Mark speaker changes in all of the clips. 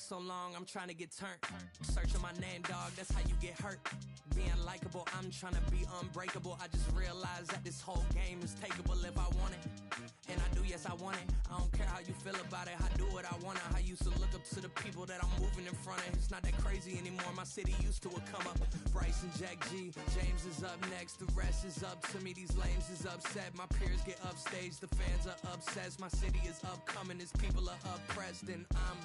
Speaker 1: so long, I'm trying to get turned. Searching my name, dog, that's how you get hurt. Being likable, I'm trying to be unbreakable. I just realized that this whole game is takeable if I want it. And I do, yes, I want it. I don't care how you feel about it, I do what I want it. I used to look up to the people that I'm moving in front of. It's not that crazy anymore, my city used to come up. Bryce and Jack G, James is up next. The rest is up to me, these lames is upset. My peers get upstage, the fans are obsessed. My city is upcoming, as people are oppressed. And I'm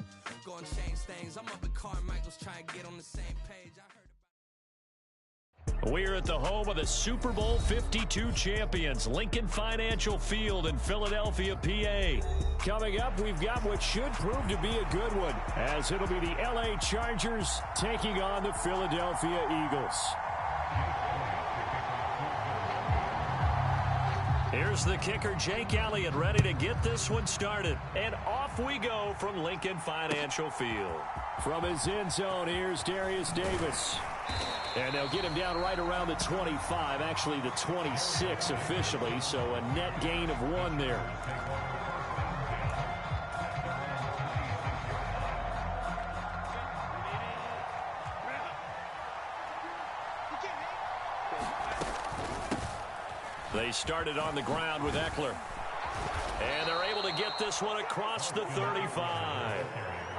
Speaker 1: gonna change things. I'm up at Carmichael's trying to get on the same page. I heard
Speaker 2: We're at the home of the Super Bowl 52 champions, Lincoln Financial Field in Philadelphia, PA. Coming up, we've got what should prove to be a good one, as it'll be the LA Chargers taking on the Philadelphia Eagles. Here's the kicker, Jake Elliott, ready to get this one started. And off we go from Lincoln Financial Field. From his end zone, here's Darius Davis. And they'll get him down right around the 25, actually the 26 officially, so a net gain of 1 there. They started on the ground with Eckler. And they're able to get this one across the 35.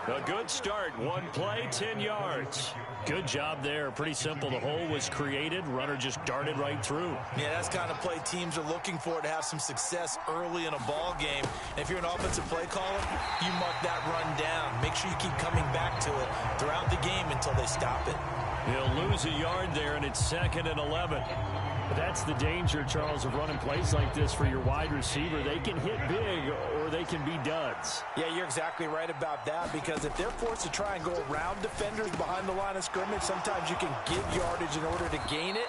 Speaker 2: A good start. 1 play, 10 yards. Good job there. Pretty simple. The hole was created. Runner just darted right through.
Speaker 3: Yeah, that's the kind of play teams are looking for to have some success early in a ball game. And if you're an offensive play caller, you mark that run down. Make sure you keep coming back to it throughout the game until they stop it.
Speaker 2: He'll lose a yard there, and it's 2nd and 11. That's the danger, Charles, of running plays like this for your wide receiver. They can hit big or they can be duds.
Speaker 3: Yeah, you're exactly right about that, because if they're forced to try and go around defenders behind the line of scrimmage, sometimes you can give yardage in order to gain it.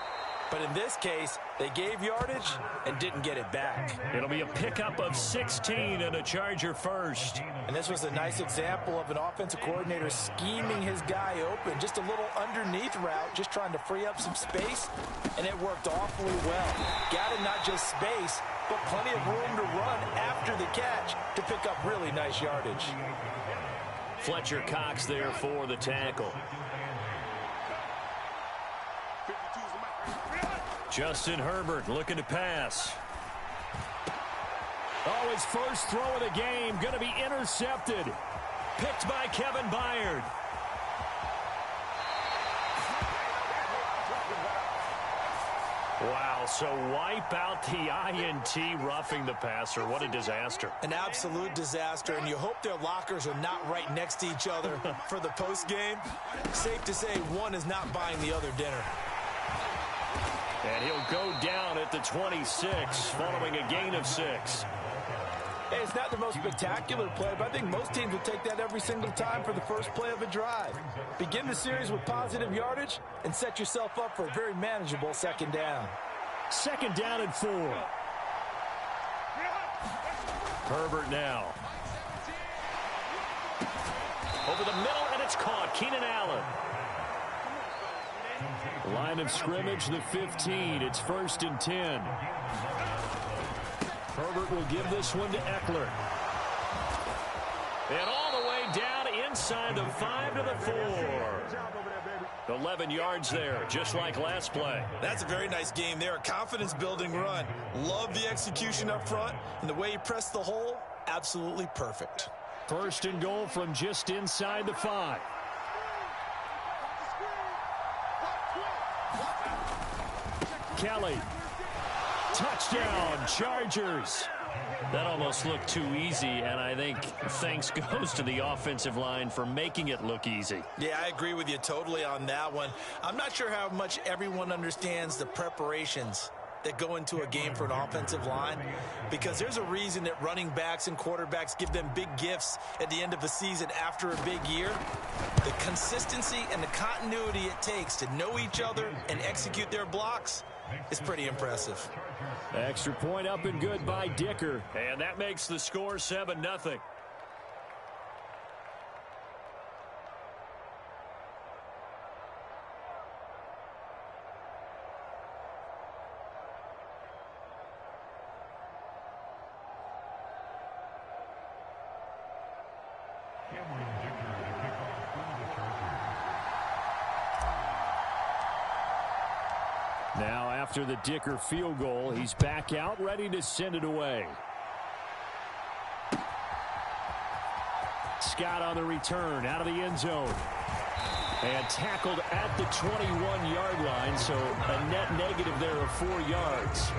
Speaker 3: But in this case, they gave yardage and didn't get it back.
Speaker 2: It'll be a pickup of 16 and a Charger first.
Speaker 3: And this was a nice example of an offensive coordinator scheming his guy open. Just a little underneath route, just trying to free up some space, and it worked awfully well. Got him not just space, but plenty of room to run after the catch to pick up really nice yardage.
Speaker 2: Fletcher Cox there for the tackle. Justin Herbert looking to pass. Oh, his first throw of the game going to be intercepted. Picked by Kevin Byard. Wow, so wipe out the INT, roughing the passer. What a disaster.
Speaker 3: An absolute disaster, and you hope their lockers are not right next to each other for the postgame. Safe to say one is not buying the other dinner.
Speaker 2: And he'll go down at the 26, following a gain of 6.
Speaker 3: Hey, it's not the most spectacular play, but I think most teams will take that every single time for the first play of a drive. Begin the series with positive yardage and set yourself up for a very manageable 2nd down.
Speaker 2: 2nd down and 4. Herbert now. Over the middle, and it's caught. Keenan Allen. Line of scrimmage, the 15. It's 1st and 10. Herbert will give this one to Eckler. And all the way down inside the 5 to the 4. 11 yards there, just like last play.
Speaker 3: That's a very nice game there. A confidence-building run. Love the execution up front, and the way he pressed the hole, absolutely perfect.
Speaker 2: 1st and goal from just inside the 5. Kelly. Touchdown, Chargers. That almost looked too easy, and I think thanks goes to the offensive line for making it look easy.
Speaker 3: Yeah, I agree with you totally on that one. I'm not sure how much everyone understands the preparations that go into a game for an offensive line, because there's a reason that running backs and quarterbacks give them big gifts at the end of the season after a big year. The consistency and the continuity it takes to know each other and execute their blocks is pretty impressive.
Speaker 2: Extra point up and good by Dicker. And that makes the score 7-0. Now after the Dicker field goal, he's back out, ready to send it away. Scott on the return, out of the end zone. And tackled at the 21-yard line, so a net negative there of 4 yards.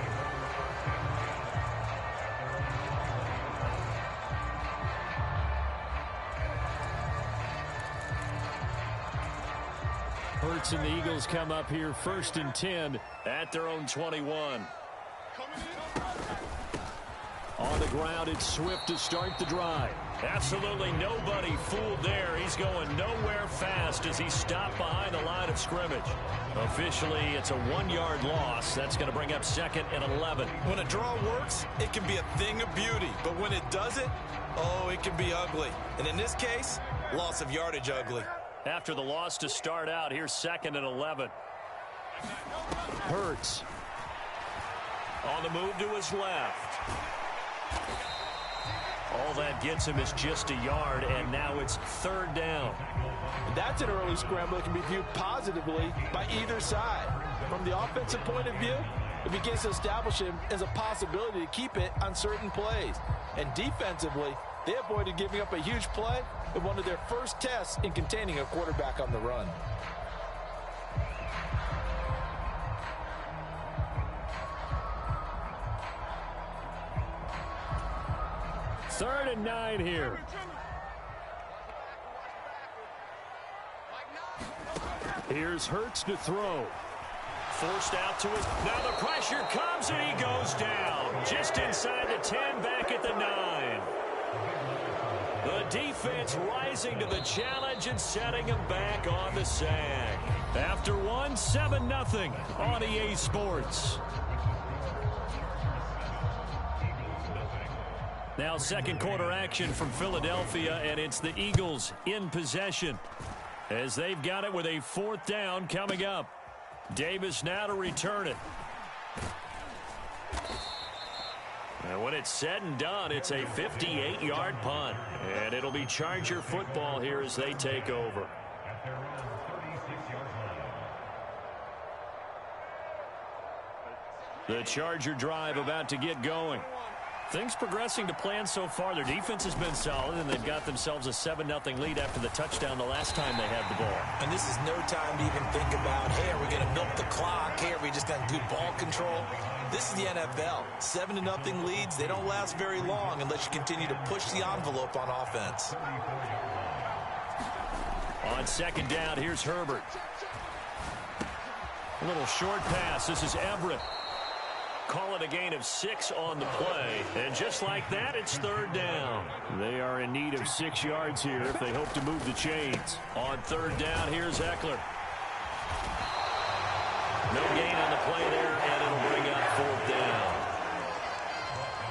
Speaker 2: Hurts and the Eagles come up here 1st and 10 at their own 21. On the ground, it's Swift to start the drive. Absolutely nobody fooled there. He's going nowhere fast as he stopped behind the line of scrimmage. Officially, it's a 1-yard loss. That's going to bring up 2nd and 11.
Speaker 3: When a draw works, it can be a thing of beauty. But when it doesn't, oh, it can be ugly. And in this case, loss of yardage ugly.
Speaker 2: After the loss to start out, here's 2nd and 11. Hurts. On the move to his left. All that gets him is just a yard, and now it's 3rd down.
Speaker 3: That's an early scramble that can be viewed positively by either side. From the offensive point of view, it begins to establish him as a possibility to keep it on certain plays. And defensively, they avoided giving up a huge play in one of their first tests in containing a quarterback on the run.
Speaker 2: Third and 9 here. Here's Hurts to throw. Forced out to his... Now the pressure comes and he goes down. Just inside the 10, back at the 9. The defense rising to the challenge and setting him back on the sag. After one, 7-0 on EA Sports. Now 2nd quarter action from Philadelphia, and it's the Eagles in possession as they've got it with a 4th down coming up. Davis now to return it. And when it's said and done, it's a 58-yard punt. And it'll be Charger football here as they take over. The Charger drive about to get going. Things progressing to plan so far. Their defense has been solid, and they've got themselves a 7-0 lead after the touchdown the last time they had the ball.
Speaker 3: And this is no time to even think about, hey, are we going to milk the clock? Hey, are we just going to do ball control? This is the NFL. 7-0 leads, they don't last very long unless you continue to push the envelope on offense.
Speaker 2: On 2nd down, here's Herbert. A little short pass. This is Everett. Call it a gain of 6 on the play. And just like that, it's 3rd down. They are in need of 6 yards here if they hope to move the chains. On 3rd down, here's Eckler. No gain on the play there, and it'll bring up 4th down.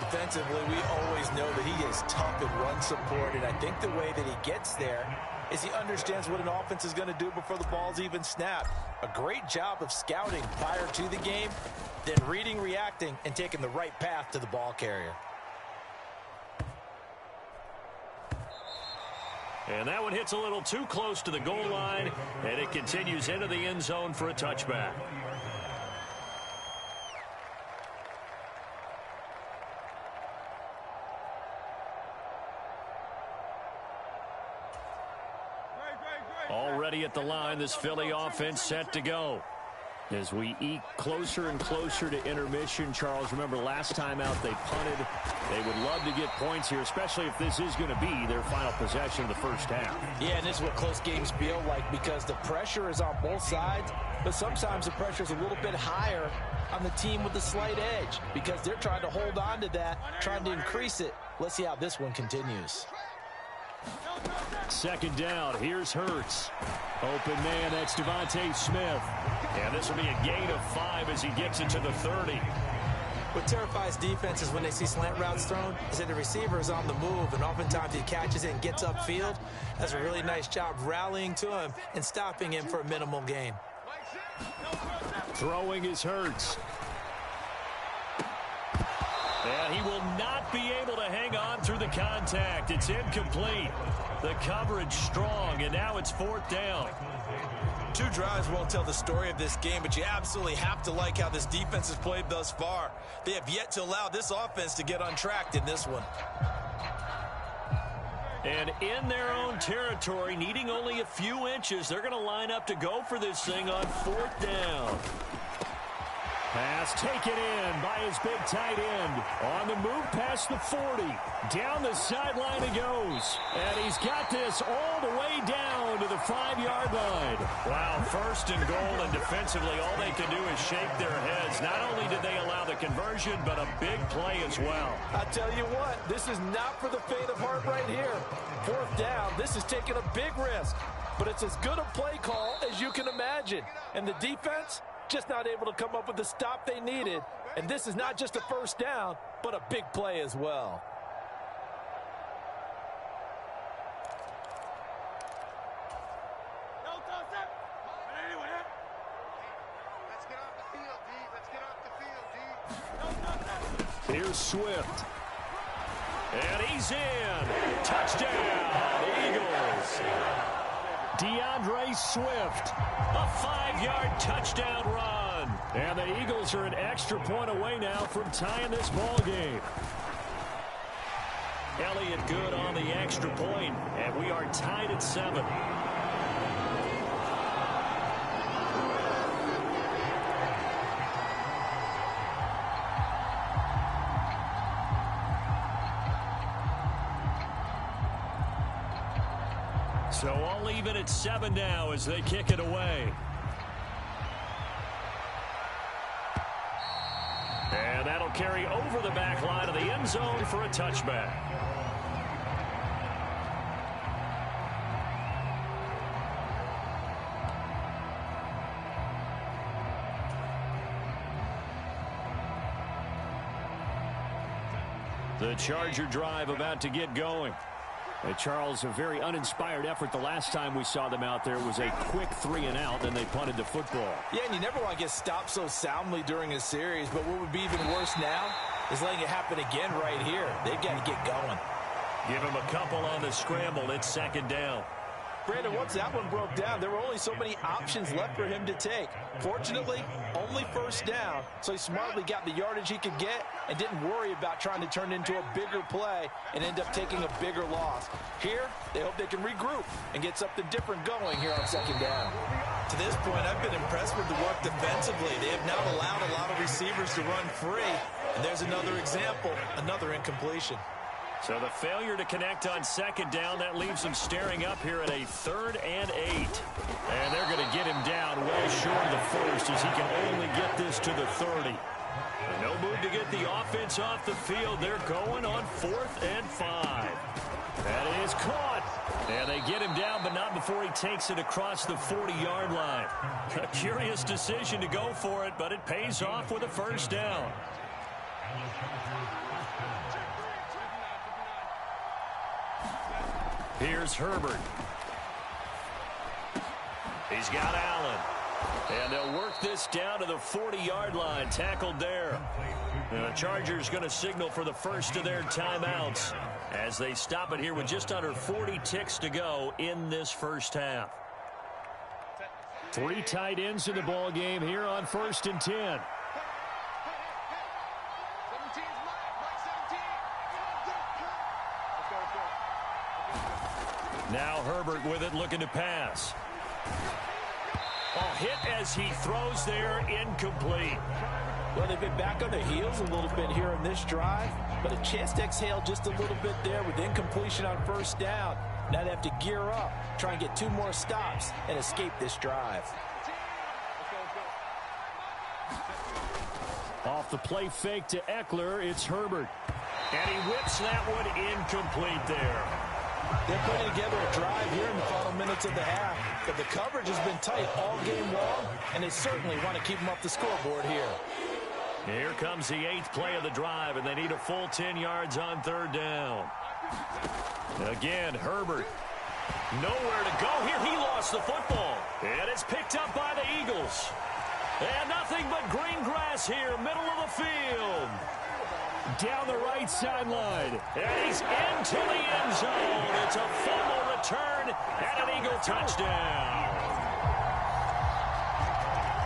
Speaker 3: Defensively, we always know that he is tough in run support, and I think the way that he gets there is he understands what an offense is going to do before the ball's even snapped. A great job of scouting prior to the game, then reading, reacting, and taking the right path to the ball carrier.
Speaker 2: And that one hits a little too close to the goal line, and it continues into the end zone for a touchback. Already at the line, this Philly offense set to go. As we eke closer and closer to intermission, Charles, remember last time out they punted. They would love to get points here, especially if this is going to be their final possession of the first half.
Speaker 3: Yeah, and this is what close games feel like because the pressure is on both sides, but sometimes the pressure is a little bit higher on the team with the slight edge because they're trying to hold on to that, trying to increase it. Let's see how this one continues.
Speaker 2: 2nd down, here's Hurts. Open man, that's Devontae Smith. And this will be a gain of 5 as he gets it to the 30.
Speaker 3: What terrifies defenses when they see slant routes thrown is that the receiver is on the move, and oftentimes he catches it and gets upfield. Does a really nice job rallying to him and stopping him for a minimal gain.
Speaker 2: Throwing is Hurts. And he will not be able to hang on through the contact. It's incomplete. The coverage strong, and now it's 4th down.
Speaker 3: 2 drives won't tell the story of this game, but you absolutely have to like how this defense has played thus far. They have yet to allow this offense to get untracked in this one.
Speaker 2: And in their own territory, needing only a few inches, they're going to line up to go for this thing on 4th down. Pass taken in by his big tight end. On the move past the 40. Down the sideline he goes. And he's got this all the way down to the 5-yard line. Wow, 1st and goal, and defensively all they can do is shake their heads. Not only did they allow the conversion, but a big play as well.
Speaker 4: I tell you what, this is not for the faint of heart right here. 4th down, this is taking a big risk. But it's as good a play call as you can imagine. And the defense just not able to come up with the stop they needed. And this is not just a 1st down, but a big play as well.
Speaker 2: Here's Swift. And he's in. Touchdown, Eagles. DeAndre Swift, a 5-yard touchdown run. And the Eagles are an extra point away now from tying this ball game. Elliott good on the extra point, and we are tied at 7. So all even at 7 now as they kick it away. And that'll carry over the back line of the end zone for a touchback. The Charger drive about to get going. Charles, a very uninspired effort the last time we saw them out there. Was a quick 3-and-out, then they punted the football.
Speaker 3: Yeah, and you never want to get stopped so soundly during a series, but what would be even worse now is letting it happen again right here. They've got to get going.
Speaker 2: Give him a couple on the scramble. It's 2nd down.
Speaker 3: Brandon, once that one broke down, there were only so many options left for him to take. Fortunately, only 1st down, so he smartly got the yardage he could get and didn't worry about trying to turn it into a bigger play and end up taking a bigger loss. Here, they hope they can regroup and get something different going here on 2nd down. To this point, I've been impressed with the work defensively. They have not allowed a lot of receivers to run free, and there's another example, another incompletion.
Speaker 2: So the failure to connect on 2nd down, that leaves them staring up here at a 3rd and 8. And they're going to get him down well short of the 1st as he can only get this to the 30. No move to get the offense off the field. They're going on 4th and 5. That is caught. And they get him down, but not before he takes it across the 40-yard line. A curious decision to go for it, but it pays off with a 1st down. Here's Herbert. He's got Allen. And they'll work this down to the 40-yard line. Tackled there. The Chargers going to signal for the first of their timeouts as they stop it here with just under 40 ticks to go in this 1st half. 3 tight ends in the ball game here on 1st and 10. Now Herbert with it, looking to pass. Hit as he throws there, incomplete.
Speaker 4: Well, they've been back on their heels a little bit here in this drive, but a chance to exhale just a little bit there with incompletion on 1st down. Now they have to gear up, try and get 2 more stops, and escape this drive.
Speaker 2: Off the play fake to Eckler, it's Herbert. And he whips that one incomplete there.
Speaker 4: They're putting together a drive here in the final minutes of the half, but the coverage has been tight all game long, and they certainly want to keep them off the scoreboard here.
Speaker 2: Here comes the 8th play of the drive, and they need a full 10 yards on 3rd down. Again, Herbert. Nowhere to go here. He lost the football, and it's picked up by the Eagles. And nothing but green grass here, middle of the field. down the right sideline. And he's into the end zone. It's a fumble return and an Eagle touchdown.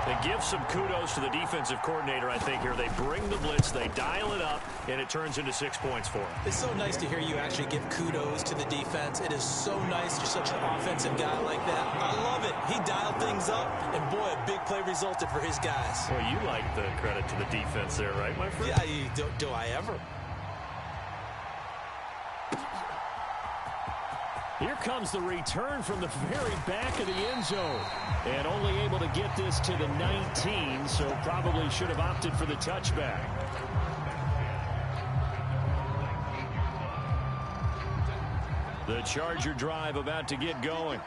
Speaker 2: They give some kudos to the defensive coordinator, I think, here. They bring the blitz, they dial it up, and it turns into 6 points for them.
Speaker 3: It's so nice to hear you actually give kudos to the defense. It is so nice. You're such an offensive guy like that. I love it. He dialed things up, and boy, a big play resulted for his guys.
Speaker 2: Well, you like the credit to the defense there, right, my friend?
Speaker 3: Yeah, do I ever?
Speaker 2: Here comes the return from the very back of the end zone. And only able to get this to the 19, so probably should have opted for the touchback. The Charger drive about to get going.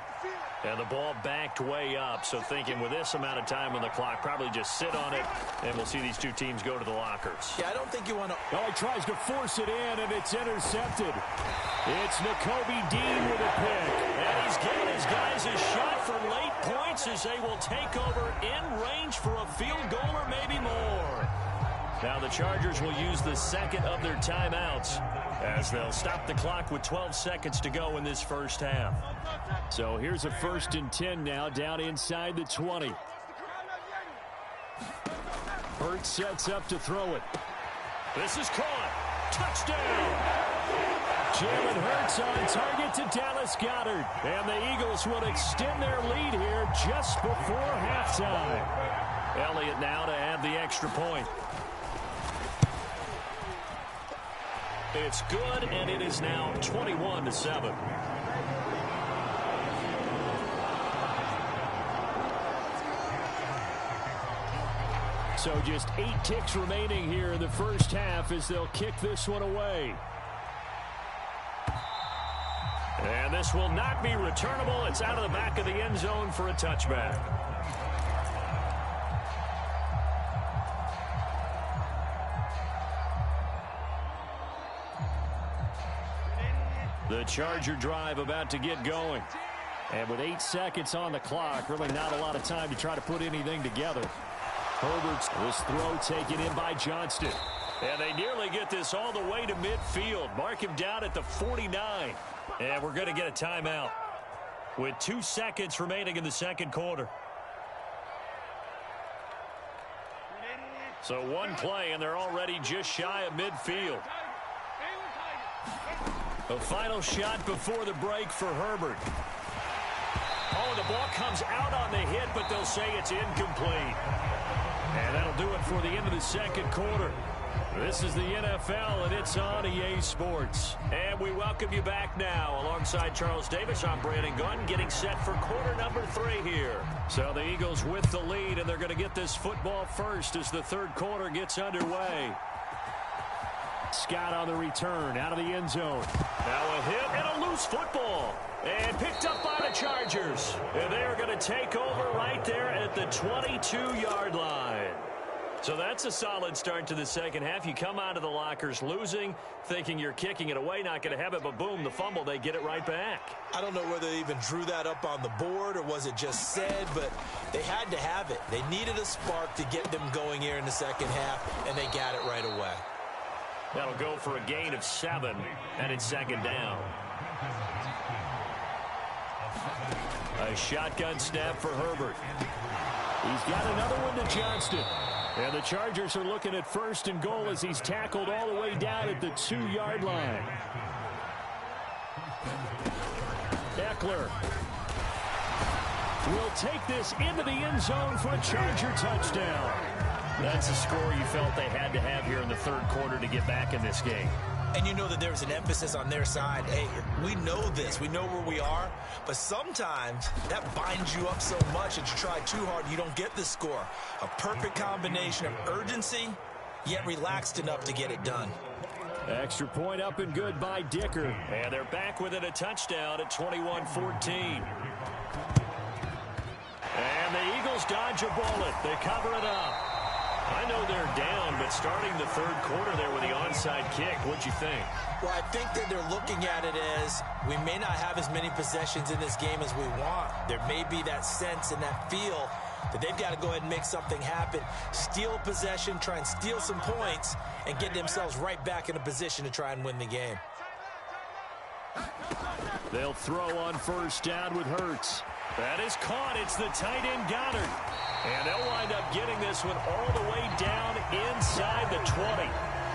Speaker 2: And the ball backed way up, so thinking with this amount of time on the clock, probably just sit on it, and we'll see these two teams go to the lockers.
Speaker 3: Yeah, I don't think you want to...
Speaker 2: Oh, he tries to force it in, and it's intercepted. It's Nakobe Dean with a pick. And he's giving his guys a shot for late points as they will take over in range for a field goal or maybe more. Now the Chargers will use the second of their timeouts as they'll stop the clock with 12 seconds to go in this first half. So here's a 1st and 10 now down inside the 20. Hurts sets up to throw it. This is caught. Touchdown. Jalen Hurts on target to Dallas Goedert. And the Eagles will extend their lead here just before halftime. Elliott now to add the extra point. It's good, and it is now 21-7. So just 8 ticks remaining here in the first half as they'll kick this one away. And this will not be returnable. It's out of the back of the end zone for a touchback. The Charger drive about to get going. And with 8 seconds on the clock, really not a lot of time to try to put anything together. Herbert's this throw taken in by Johnston. And they nearly get this all the way to midfield. Mark him down at the 49. And we're going to get a timeout with 2 seconds remaining in the second quarter. So one play, and they're already just shy of midfield. A final shot before the break for Herbert. Oh, the ball comes out on the hit, but they'll say it's incomplete. And that'll do it for the end of the second quarter. This is the NFL, and it's on EA Sports. And we welcome you back now. Alongside Charles Davis, I'm Brandon Gunn, getting set for quarter number 3 here. So the Eagles with the lead, and they're going to get this football first as the third quarter gets underway. Scott on the return, out of the end zone. Now a hit and a loose football. And picked up by the Chargers. And they're going to take over right there at the 22-yard line. So that's a solid start to the second half. You come out of the lockers losing, thinking you're kicking it away, not going to have it, but boom, the fumble, they get it right back.
Speaker 3: I don't know whether they even drew that up on the board or was it just said, but they had to have it. They needed a spark to get them going here in the second half, and they got it right away.
Speaker 2: That'll go for a gain of 7, and it's second down. A shotgun snap for Herbert. He's got another one to Johnston. And the Chargers are looking at 1st and goal as he's tackled all the way down at the 2-yard line. Eckler will take this into the end zone for a Charger touchdown. That's a score you felt they had to have here in the third quarter to get back in this game.
Speaker 3: And you know that there's an emphasis on their side. Hey, we know this. We know where we are. But sometimes that binds you up so much that you try too hard, you don't get the score. A perfect combination of urgency, yet relaxed enough to get it done.
Speaker 2: Extra point up and good by Dicker. And they're back within a touchdown at 21-14. And the Eagles dodge a bullet. They cover it up. I know they're down, but starting the third quarter there with the onside kick, what'd you think?
Speaker 3: Well, I think that they're looking at it as we may not have as many possessions in this game as we want. There may be that sense and that feel that they've got to go ahead and make something happen, steal possession, try and steal some points, and get themselves right back in a position to try and win the game.
Speaker 2: They'll throw on first down with Hurts. That is caught. It's the tight end Goddard. And they'll wind up getting this one all the way down inside the 20.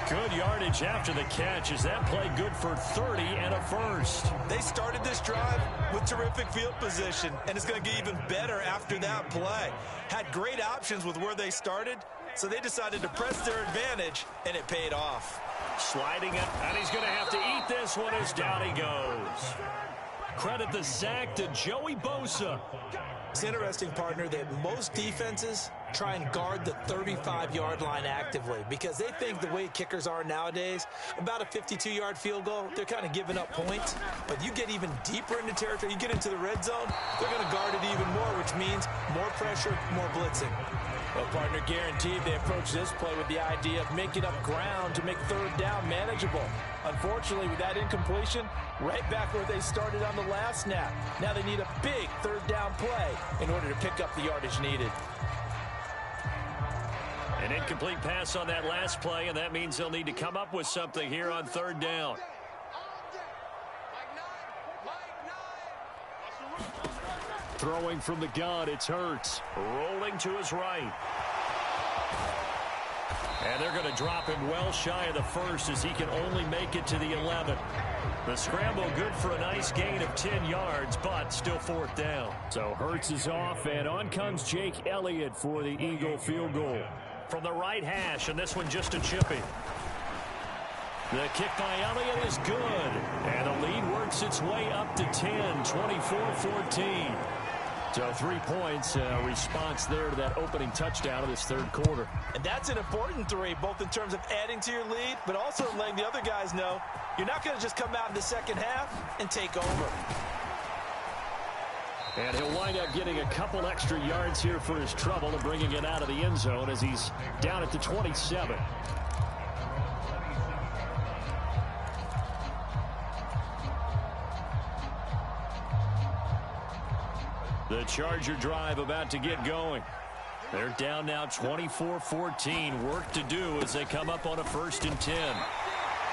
Speaker 2: Good yardage after the catch as that play good for 30 and a first.
Speaker 3: They started this drive with terrific field position, and it's going to get even better after that play. Had great options with where they started, so they decided to press their advantage, and it paid off.
Speaker 2: Sliding it, and he's going to have to eat this one as down he goes. Credit the sack to Joey Bosa.
Speaker 3: It's interesting, partner, that most defenses try and guard the 35-yard line actively because they think the way kickers are nowadays, about a 52-yard field goal, they're kind of giving up points. But you get even deeper into territory, you get into the red zone, they're going to guard it even more, which means more pressure, more blitzing.
Speaker 4: Well, partner, guaranteed they approach this play with the idea of making up ground to make third down manageable. Unfortunately, with that incompletion, right back where they started on the last snap. Now they need a big third down play in order to pick up the yardage needed.
Speaker 2: An incomplete pass on that last play, and that means they'll need to come up with something here on third down. Throwing from the gun, it's Hurts. Rolling to his right. And they're going to drop him well shy of the first as he can only make it to the 11. The scramble good for a nice gain of 10 yards, but still fourth down. So Hurts is off, and on comes Jake Elliott for the Eagle field goal. From the right hash, and this one just a chippy. The kick by Elliott is good, and the lead works its way up to 10, 24-14. So 3 points, response there to that opening touchdown of this third quarter.
Speaker 3: And that's an important 3, both in terms of adding to your lead, but also letting the other guys know you're not going to just come out in the second half and take over.
Speaker 2: And he'll wind up getting a couple extra yards here for his trouble and bringing it out of the end zone as he's down at the 27. The Charger drive about to get going. They're down now 24-14. Work to do as they come up on a 1st and 10.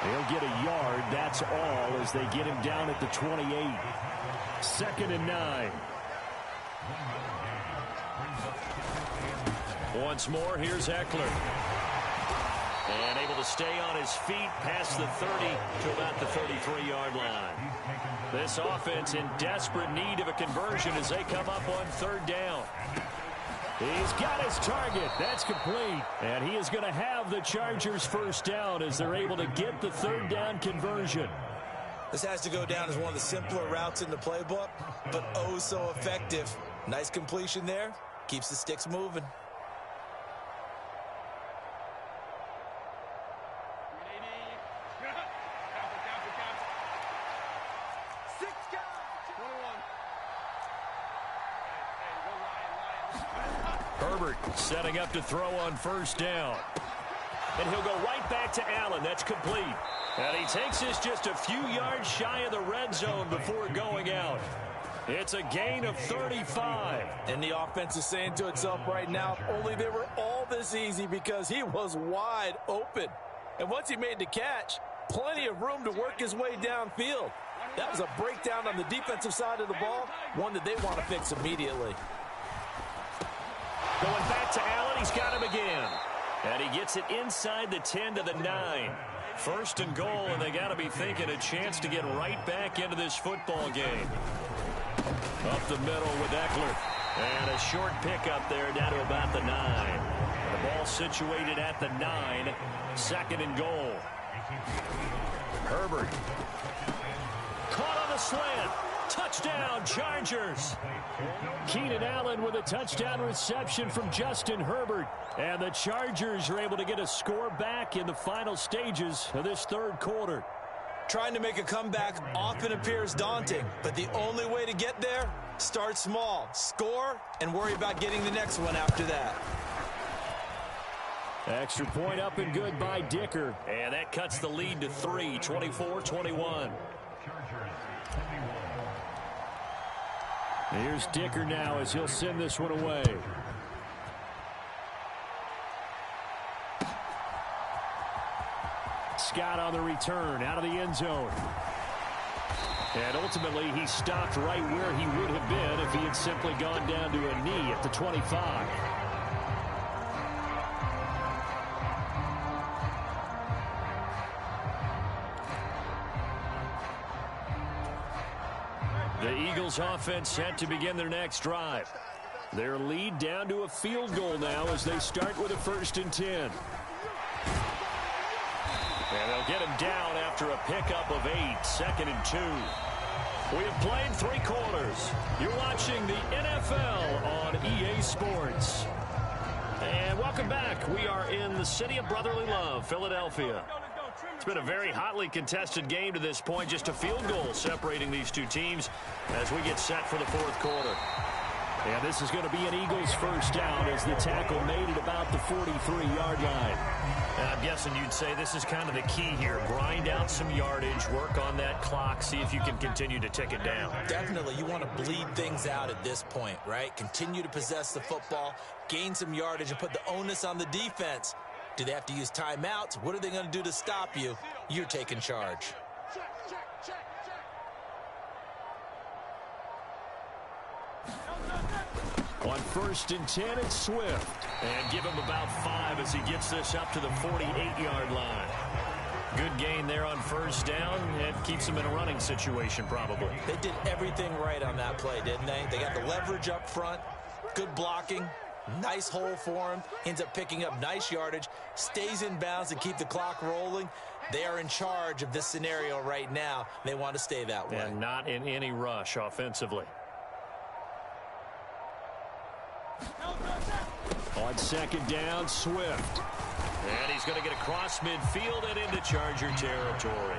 Speaker 2: They'll get a yard, that's all, as they get him down at the 28. 2nd and 9. Once more, here's Eckler. And able to stay on his feet past the 30 to about the 33-yard line. This offense in desperate need of a conversion as they come up on 3rd down. He's got his target. That's complete. And he is going to have the Chargers' 1st down as they're able to get the 3rd down conversion.
Speaker 3: This has to go down as one of the simpler routes in the playbook, but oh so effective. Nice completion there. Keeps the sticks moving.
Speaker 2: Herbert setting up to throw on 1st down. And he'll go right back to Allen. That's complete. And he takes this just a few yards shy of the red zone before going out. It's a gain of 35.
Speaker 4: And the offense is saying to itself right now, if only they were all this easy, because he was wide open. And once he made the catch, plenty of room to work his way downfield. That was a breakdown on the defensive side of the ball, one that they want to fix immediately.
Speaker 2: Going back to Allen, he's got him again. And he gets it inside the 10 to the 9. 1st and goal, and they got to be thinking a chance to get right back into this football game. Up the middle with Eckler. And a short pickup there down to about the 9. The ball situated at the 9. 2nd and goal. Herbert. Caught on the slant. Touchdown, Chargers. Keenan Allen with a touchdown reception from Justin Herbert. And the Chargers are able to get a score back in the final stages of this 3rd quarter.
Speaker 3: Trying to make a comeback often appears daunting, but the only way to get there, start small, score, and worry about getting the next one after that.
Speaker 2: Extra point up and good by Dicker. And that cuts the lead to 3, 24-21. Here's Dicker now as he'll send this one away. Scott on the return out of the end zone. And ultimately, he stopped right where he would have been if he had simply gone down to a knee at the 25. The Eagles offense set to begin their next drive. Their lead down to a field goal now as they start with a 1st and 10. And they'll get him down after a pickup of 8, 2nd and 2. We have played 3 quarters. You're watching the NFL on EA Sports. And welcome back. We are in the city of brotherly love, Philadelphia. It's been a very hotly contested game to this point. Just a field goal separating these two teams as we get set for the 4th quarter. And this is going to be an Eagles 1st down as the tackle made at about the 43-yard line. And I'm guessing you'd say this is kind of the key here. Grind out some yardage, work on that clock, see if you can continue to tick it down.
Speaker 3: Definitely. You want to bleed things out at this point, right? Continue to possess the football, gain some yardage, and put the onus on the defense. Do they have to use timeouts? What are they going to do to stop you? You're taking charge.
Speaker 2: On 1st and 10, it's Swift. And give him about 5 as he gets this up to the 48-yard line. Good gain there on 1st down. It keeps him in a running situation, probably.
Speaker 3: They did everything right on that play, didn't they? They got the leverage up front, good blocking, nice hole for him, ends up picking up nice yardage, stays in bounds and keep the clock rolling. They are in charge of this scenario right now. They want to stay that way.
Speaker 2: And not in any rush offensively. On 2nd down, Swift. And he's going to get across midfield and into Charger territory.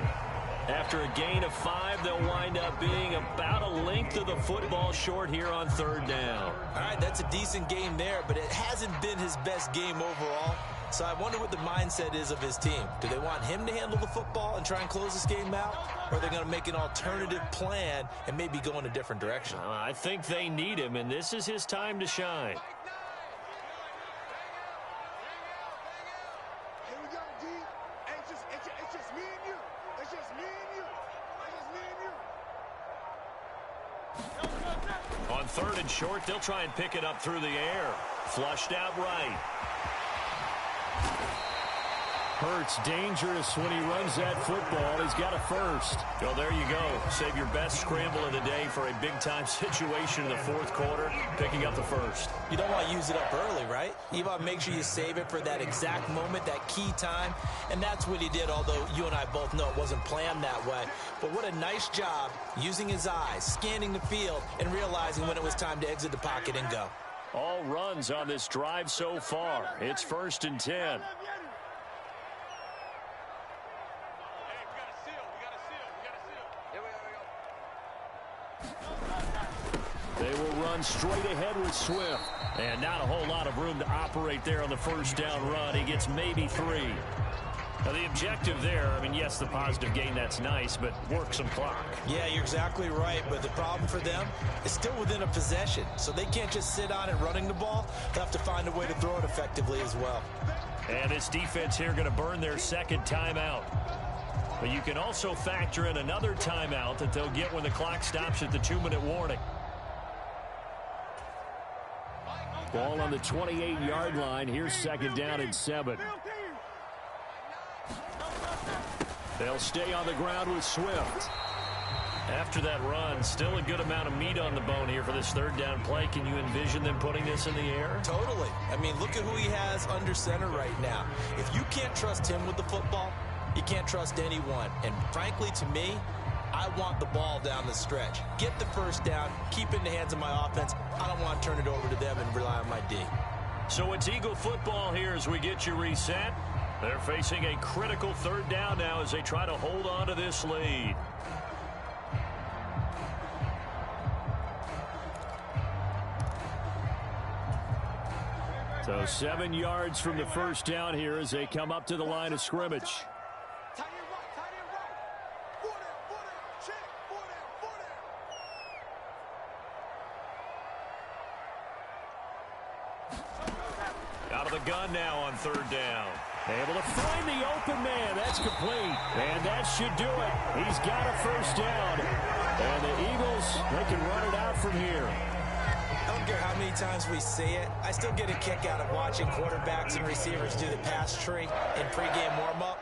Speaker 2: After a gain of 5, they'll wind up being about a length of the football short here on 3rd down.
Speaker 3: All right, that's a decent game there, but it hasn't been his best game overall. So I wonder what the mindset is of his team. Do they want him to handle the football and try and close this game out? Or are they going to make an alternative plan and maybe go in a different direction?
Speaker 2: I think they need him, and this is his time to shine. On 3rd and short, they'll try and pick it up through the air. Flushed out right. Hurts dangerous when he runs that football. He's got a 1st. Well, there you go. Save your best scramble of the day for a big-time situation in the 4th quarter, picking up the 1st.
Speaker 3: You don't want to use it up early, right? You want to make sure you save it for that exact moment, that key time. And that's what he did, although you and I both know it wasn't planned that way. But what a nice job using his eyes, scanning the field, and realizing when it was time to exit the pocket and go.
Speaker 2: All runs on this drive so far. It's 1st and 10. They will run straight ahead with Swift. And not a whole lot of room to operate there on the 1st down run. He gets maybe 3. Now, the objective there, I mean, yes, the positive gain, that's nice, but work some clock.
Speaker 3: Yeah, you're exactly right, but the problem for them is still within a possession, so they can't just sit on it running the ball. They'll have to find a way to throw it effectively as well.
Speaker 2: And this defense here going to burn their 2nd timeout. But you can also factor in another timeout that they'll get when the clock stops at the 2-minute warning. Ball on the 28-yard line. Here's 2nd down and 7. They'll stay on the ground with Swift. After that run, still a good amount of meat on the bone here for this 3rd down play. Can you envision them putting this in the air?
Speaker 3: Totally. I mean, look at who he has under center right now. If you can't trust him with the football, you can't trust anyone. And frankly, to me, I want the ball down the stretch. Get the 1st down, keep it in the hands of my offense. I don't want to turn it over to them and rely on my D.
Speaker 2: So it's Eagle football here as we get you reset. They're facing a critical 3rd down now as they try to hold on to this lead. So 7 yards from the 1st down here as they come up to the line of scrimmage. Out of the gun now on 3rd down. Able to find the open man. That's complete. And that should do it. He's got a first down. And the Eagles, they can run it out from here.
Speaker 3: I don't care how many times we see it. I still get a kick out of watching quarterbacks and receivers do the pass tree in pregame warm-up.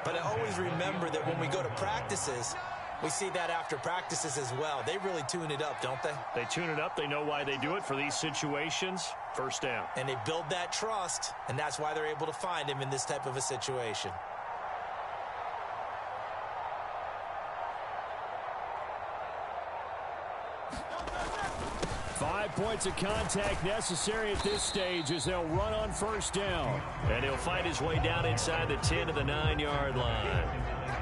Speaker 3: But I always remember that when we go to practices, we see that after practices as well. They really tune it up, don't they?
Speaker 2: They tune it up. They know why they do it for these situations. First down.
Speaker 3: And they build that trust, and that's why they're able to find him in this type of a situation.
Speaker 2: Points of contact necessary at this stage as they'll run on first down. And he'll find his way down inside the 10 to the 9-yard line.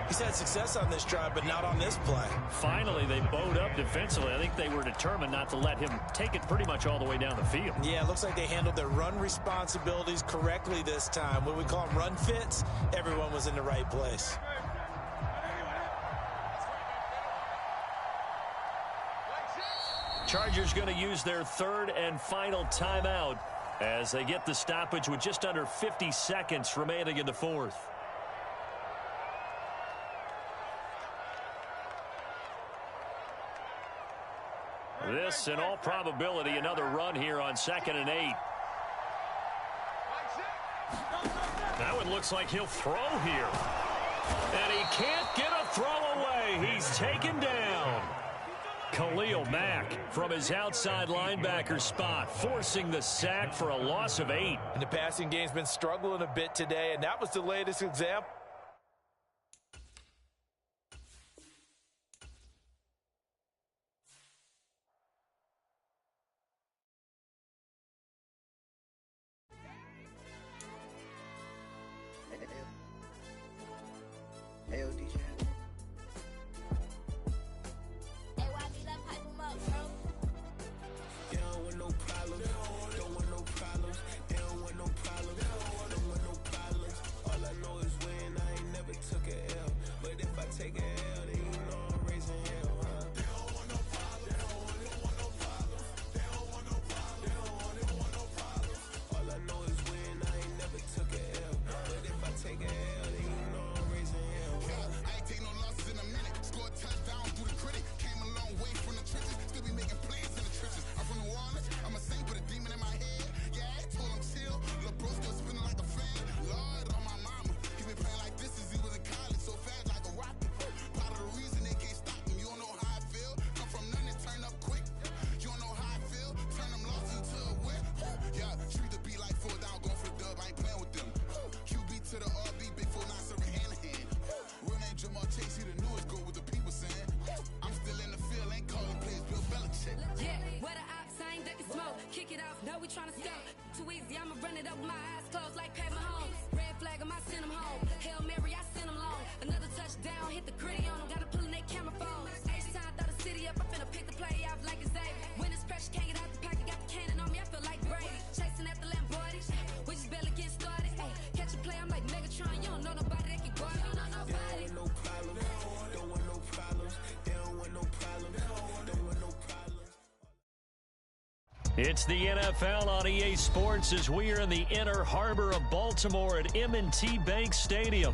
Speaker 3: He's had success on this drive, but not on this play.
Speaker 2: Finally, they bowed up defensively. I think they were determined not to let him take it pretty much all the way down the field.
Speaker 3: Yeah, it looks like they handled their run responsibilities correctly this time. When we call them run fits, everyone was in the right place.
Speaker 2: Chargers going to use their third and final timeout as they get the stoppage with just under 50 seconds remaining in the fourth. This, in all probability, another run here on 2nd and 8. That one looks like he'll throw here. And he can't get a throw away. He's taken down. Khalil Mack from his outside linebacker spot, forcing the sack for a loss of 8.
Speaker 3: And the passing game's been struggling a bit today, and that was the latest example.
Speaker 2: It's the NFL on EA Sports as we are in the inner harbor of Baltimore at M&T Bank Stadium.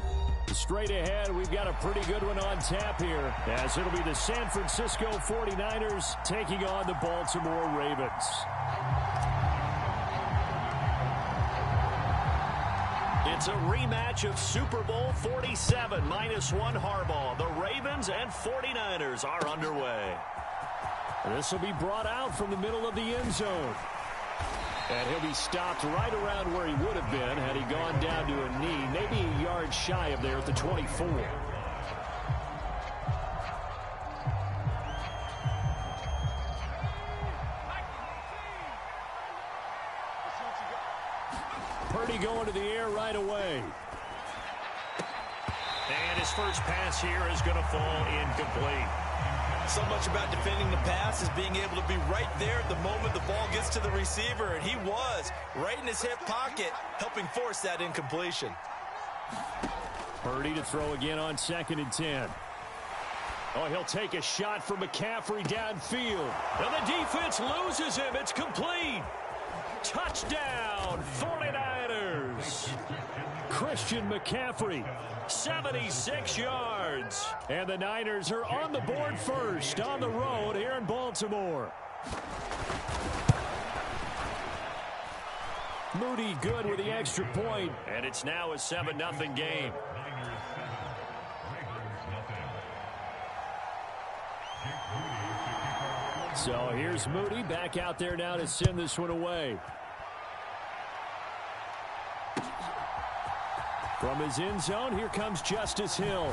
Speaker 2: Straight ahead, we've got a pretty good one on tap here, as it'll be the San Francisco 49ers taking on the Baltimore Ravens. It's a rematch of Super Bowl 47 -1 Harbaugh. The Ravens and 49ers are underway. This will be brought out from the middle of the end zone. And he'll be stopped right around where he would have been had he gone down to a knee, maybe a yard shy of there at the 24. Purdy going to the air right away. And his first pass here is going to fall incomplete.
Speaker 3: So much about defending the pass is being able to be right there at the moment the ball gets to the receiver, and he was right in his hip pocket, helping force that incompletion.
Speaker 2: Purdy to throw again on 2nd and 10. Oh, he'll take a shot from McCaffrey downfield. And the defense loses him. It's complete. Touchdown, 49ers. Christian McCaffrey. 76 yards. And the Niners are on the board first on the road here in Baltimore. Moody good with the extra point. And it's now a 7-0 game. So here's Moody back out there now to send this one away. From his end zone, here comes Justice Hill.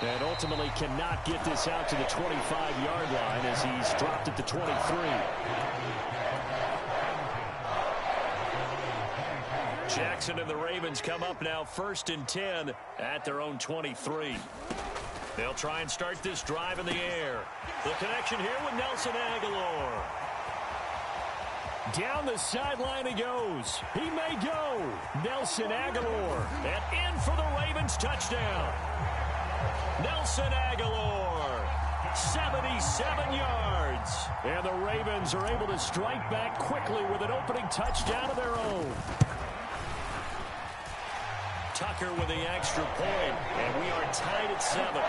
Speaker 2: And ultimately cannot get this out to the 25-yard line as he's dropped at the 23. Jackson and the Ravens come up now 1st and 10 at their own 23. They'll try and start this drive in the air. The connection here with Nelson Aguilar. Down the sideline he goes. He may go. Nelson Aguilar. And in for the Ravens touchdown. Nelson Aguilar. 77 yards. And the Ravens are able to strike back quickly with an opening touchdown of their own. Tucker with the extra point, and we are tied at 7.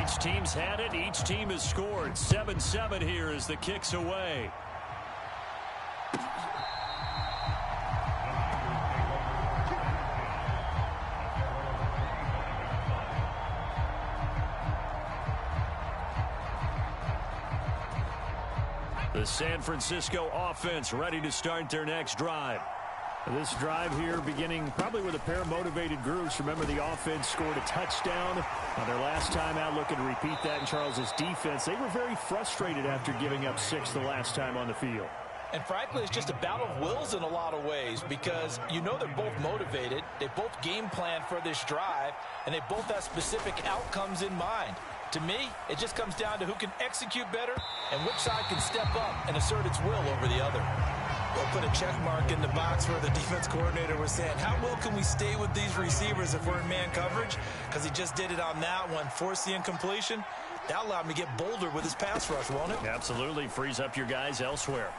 Speaker 2: Each team's had it. Each team has scored. 7-7 here as the kick's away. The San Francisco offense ready to start their next drive. This drive here beginning probably with a pair of motivated groups. Remember, the offense scored a touchdown on their last time out. Looking to repeat that in Charles's defense. They were very frustrated after giving up 6 the last time on the field.
Speaker 3: And frankly, it's just a battle of wills in a lot of ways because you know they're both motivated. They both game plan for this drive, and they both have specific outcomes in mind. To me, it just comes down to who can execute better and which side can step up and assert its will over the other. We'll put a check mark in the box where the defense coordinator was saying, how well can we stay with these receivers if we're in man coverage? Because he just did it on that one, forced the incompletion. That allowed him to get bolder with his pass rush, won't it?
Speaker 2: Absolutely. Frees up your guys elsewhere.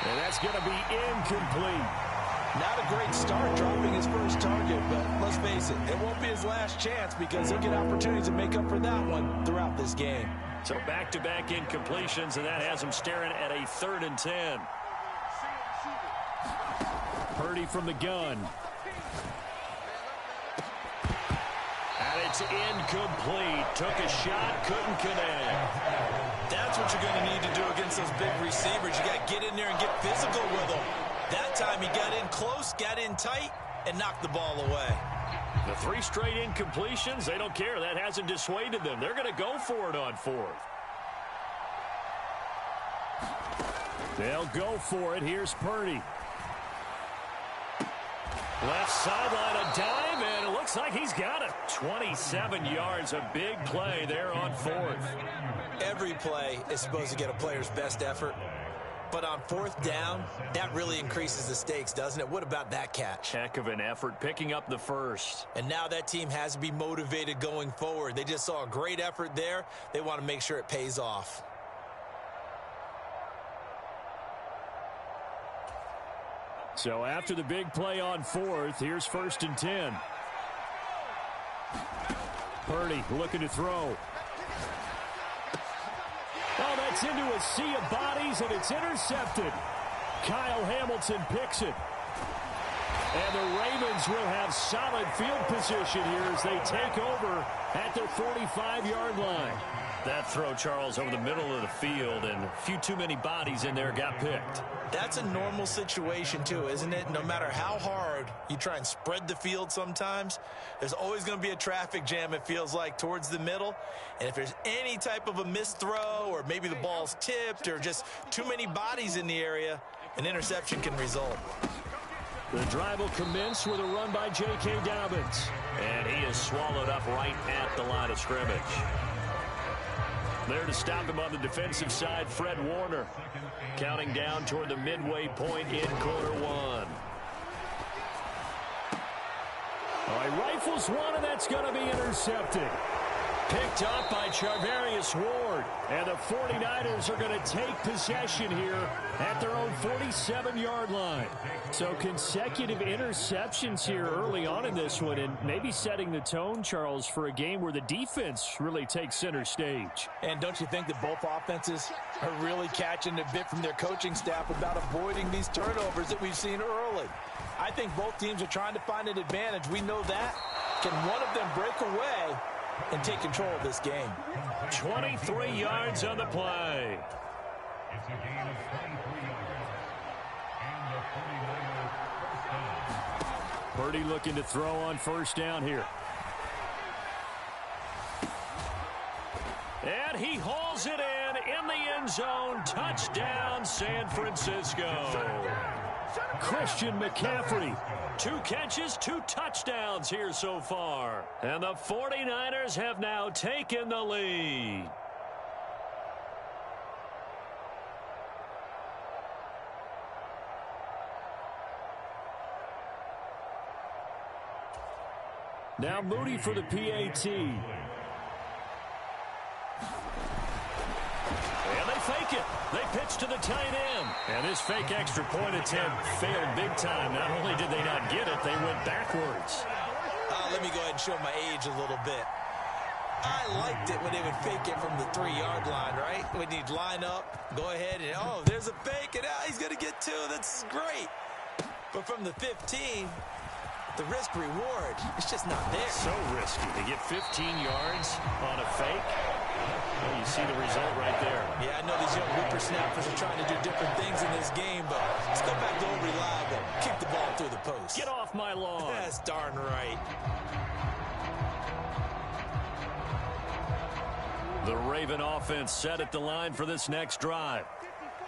Speaker 2: And that's going to be incomplete.
Speaker 3: Not a great start dropping his first target, but let's face it, it won't be his last chance because he'll get opportunities to make up for that one throughout this game.
Speaker 2: So back-to-back incompletions, and that has him staring at a 3rd and 10. Purdy from the gun. And it's incomplete. Took a shot, couldn't connect.
Speaker 3: That's what you're going to need to do against those big receivers. You got to get in there and get physical with them. That time he got in close, got in tight, and knocked the ball away.
Speaker 2: The 3 straight incompletions, they don't care. That hasn't dissuaded them. They're going to go for it on 4th. They'll go for it. Here's Purdy. Left sideline, a dime, and it looks like he's got it. 27 yards, a big play there on 4th.
Speaker 3: Every play is supposed to get a player's best effort. But on 4th down, that really increases the stakes, doesn't it? What about that catch?
Speaker 2: Heck of an effort, picking up the first.
Speaker 3: And now that team has to be motivated going forward. They just saw a great effort there. They want to make sure it pays off.
Speaker 2: So after the big play on 4th, here's 1st and 10. Purdy looking to throw. Oh, that's into a sea of bodies, and it's intercepted. Kyle Hamilton picks it. And the Ravens will have solid field position here as they take over at their 45-yard line. That throw, Charles, over the middle of the field, and a few too many bodies in there got picked.
Speaker 3: That's a normal situation, too, isn't it? No matter how hard you try and spread the field sometimes, there's always going to be a traffic jam, it feels like, towards the middle. And if there's any type of a missed throw or maybe the ball's tipped or just too many bodies in the area, an interception can result.
Speaker 2: The drive will commence with a run by J.K. Dobbins. And he is swallowed up right at the line of scrimmage. There to stop him on the defensive side, Fred Warner. Counting down toward the midway point in quarter 1. All right, rifles one, and that's going to be intercepted. Picked up by Charvarius Ward. And the 49ers are going to take possession here at their own 47-yard line. So consecutive interceptions here early on in this one, and maybe setting the tone, Charles, for a game where the defense really takes center stage.
Speaker 4: And don't you think that both offenses are really catching a bit from their coaching staff about avoiding these turnovers that we've seen early? I think both teams are trying to find an advantage. We know that. Can one of them break away and take control of this game?
Speaker 2: 23 yards on the play.
Speaker 5: It's a gain of 23 yards. And the 49ers first down.
Speaker 2: Purdy looking to throw on first down here. And he hauls it in the end zone. Touchdown, San Francisco. Christian McCaffrey. 2 catches, 2 touchdowns here so far. And the 49ers have now taken the lead. Now Moody for the PAT. And they fake it. They pitch to the tight end. And this fake extra point attempt failed big time. Not only did they not get it, they went backwards.
Speaker 3: Let me go ahead and show my age a little bit. I liked it when they would fake it from the 3-yard line, right? When he'd line up, go ahead, and oh, there's a fake, and he's going to get 2. That's great. But from the 15, the risk-reward, it's just not there.
Speaker 2: So risky to get 15 yards on a fake. Well, you see the result right there.
Speaker 3: Yeah, I know these young whippersnappers are trying to do different things in this game, but let's go back to old reliable. Kick the ball through the post.
Speaker 2: Get off my lawn.
Speaker 3: That's darn right.
Speaker 2: The Raven offense set at the line for this next drive.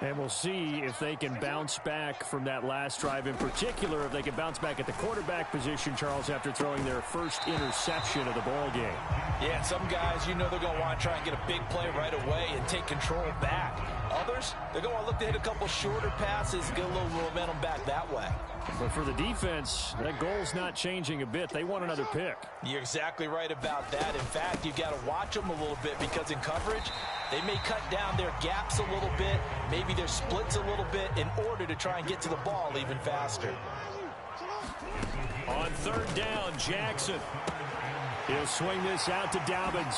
Speaker 2: And we'll see if they can bounce back from that last drive in particular, if they can bounce back at the quarterback position, Charles, after throwing their first interception of the ball game.
Speaker 4: Yeah, and some guys, you know they're going to want to try and get a big play right away and take control back. Others, they're going to look to hit a couple shorter passes, get a little momentum back that way.
Speaker 2: But for the defense, that goal's not changing a bit. They want another pick.
Speaker 4: You're exactly right about that. In fact, you've got to watch them a little bit because in coverage, they may cut down their gaps a little bit, maybe their splits a little bit in order to try and get to the ball even faster.
Speaker 2: On third down, Jackson. He'll swing this out to Dobbins.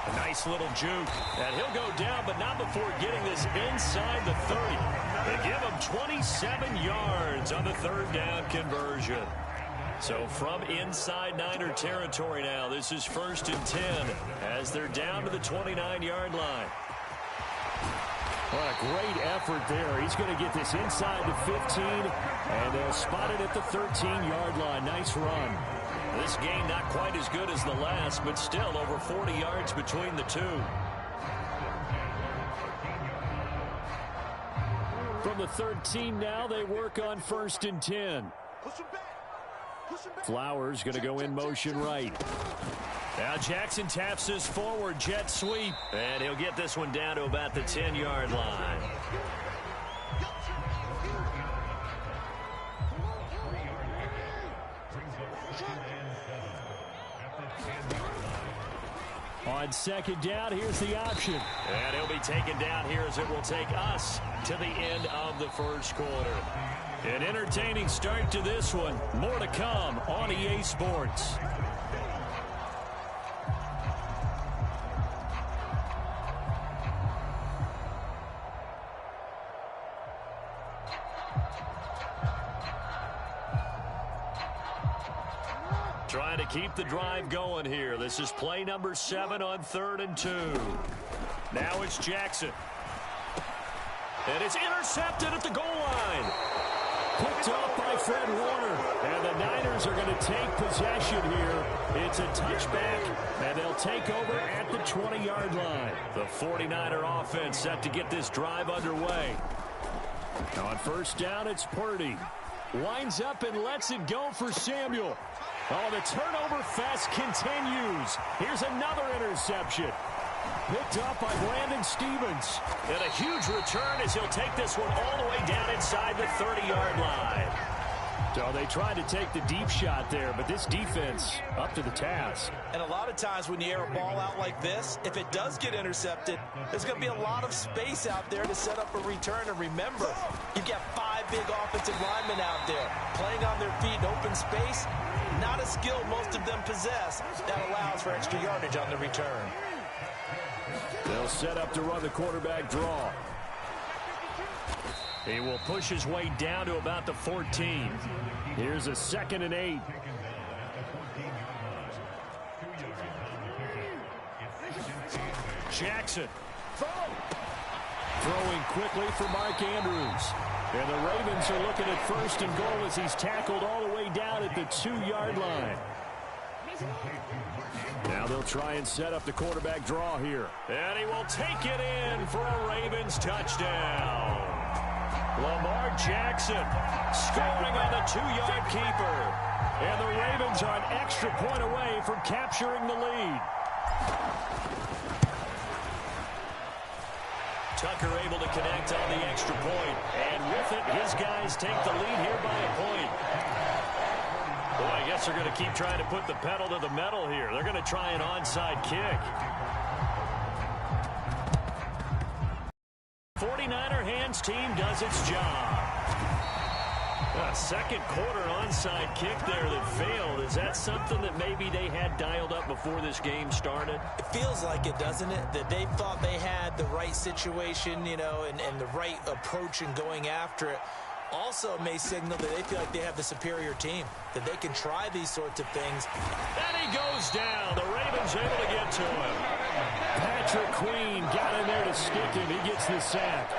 Speaker 2: A nice little juke. And he'll go down, but not before getting this inside the 30. They give him 27 yards on the third down conversion. So from inside Niner territory now, this is 1st and 10 as they're down to the 29-yard line. What a great effort there. He's going to get this inside the 15, and they'll spot it at the 13-yard line. Nice run. This game not quite as good as the last, but still over 40 yards between the two. From the 13 now, they work on 1st and 10. Flowers going to go in motion right. Now Jackson taps this forward jet sweep, and he'll get this one down to about the 10-yard line. On second down, here's the option. And he'll be taken down here as it will take us to the end of the first quarter. An entertaining start to this one. More to come on EA Sports. Trying to keep the drive going here. This is play number 7 on 3rd and 2. Now it's Jackson. And it's intercepted at the goal line. Picked up by Fred Warner. And the Niners are going to take possession here. It's a touchback, and they'll take over at the 20-yard line. The 49er offense set to get this drive underway. On first down, it's Purdy. Winds up and lets it go for Samuel. Oh, the turnover fest continues. Here's another interception. Picked up by Brandon Stevens. And a huge return as he'll take this one all the way down inside the 30-yard line. So they tried to take the deep shot there, but this defense up to the task.
Speaker 3: And a lot of times when you air a ball out like this, if it does get intercepted, there's going to be a lot of space out there to set up a return. And remember, you've got 5 big offensive linemen out there playing on their feet in open space. Not a skill most of them possess that allows for extra yardage on the return.
Speaker 2: They'll set up to run the quarterback draw. He will push his way down to about the 14. Here's a 2nd and 8. Jackson. Throwing quickly for Mark Andrews. And the Ravens are looking at 1st and goal as he's tackled all the way down at the 2-yard line. Now they'll try and set up the quarterback draw here. And he will take it in for a Ravens touchdown. Lamar Jackson scoring on the 2-yard keeper. And the Ravens are an extra point away from capturing the lead. Tucker able to connect on the extra point. And with it, his guys take the lead here by a point. Boy, I guess they're going to keep trying to put the pedal to the metal here. They're going to try an onside kick. 49er hands team does its job. A 2nd quarter onside kick there that failed. Is that something that maybe they had dialed up before this game started?
Speaker 3: It feels like it, doesn't it? That they thought they had the right situation, you know, and the right approach in going after it. Also may signal that they feel like they have the superior team, that they can try these sorts of things.
Speaker 2: And he goes down. The Ravens able to get to him. Patrick Queen got in there to stick him. He gets the sack.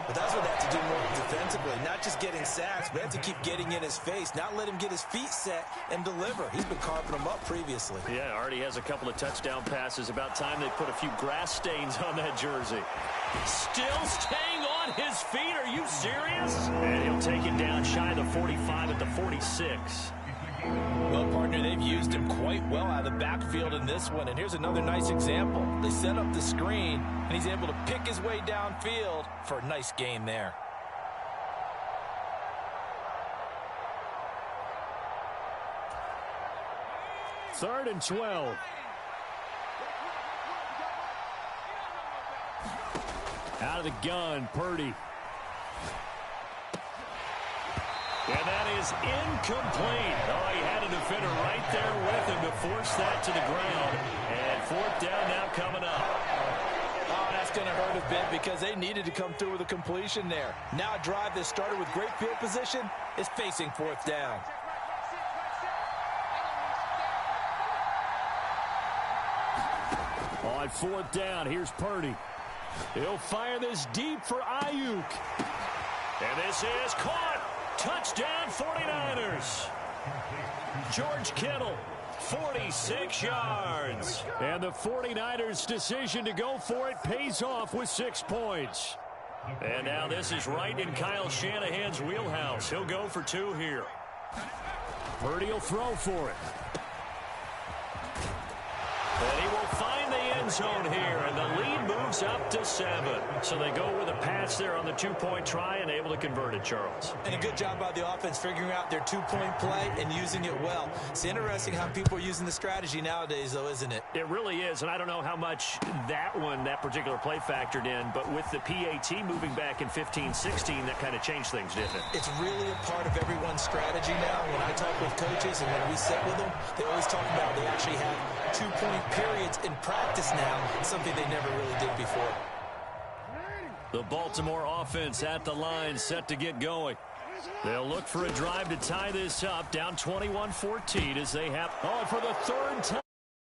Speaker 3: But that's what they have to do more defensively, not just getting sacks, but they have to keep getting in his face, not let him get his feet set and deliver. He's been carving them up previously.
Speaker 2: Yeah, already has a couple of touchdown passes. About time they put a few grass stains on that jersey. Still staying on his feet. Are you serious? And he'll take it down shy of the 45 at the 46.
Speaker 3: Well, partner, they've used him quite well out of the backfield in this one. And here's another nice example. They set up the screen, and he's able to pick his way downfield for a nice gain there.
Speaker 2: Third and 12. Out of the gun, Purdy. And that is incomplete. Oh, he had a defender right there with him to force that to the ground. And 4th down now coming up.
Speaker 3: Oh, that's going to hurt a bit because they needed to come through with a completion there. Now a drive that started with great field position is facing 4th down.
Speaker 2: On 4th down, here's Purdy. He'll fire this deep for Ayuk. And this is caught. Touchdown 49ers. George Kittle, 46 yards. And the 49ers' decision to go for it pays off with 6 points. And now this is right in Kyle Shanahan's wheelhouse. He'll go for 2 here. Purdy will throw for it. And he will find the end zone here, and the lead moves up to 7. So they go with a pass there on the 2-point try and able to convert it, Charles.
Speaker 3: And a good job by the offense figuring out their 2-point play and using it well. It's interesting how people are using the strategy nowadays, though, isn't it?
Speaker 2: It really is, and I don't know how much that particular play factored in, but with the PAT moving back in 15-16, that kind of changed things, didn't it?
Speaker 3: It's really a part of everyone's strategy now. When I talk with coaches and when we sit with them, they always talk about they actually have 2-point periods in practice now, something they never really did before.
Speaker 2: The Baltimore offense at the line, set to get going. They'll look for a drive to tie this up, down 21-14 as they have for the 3rd time.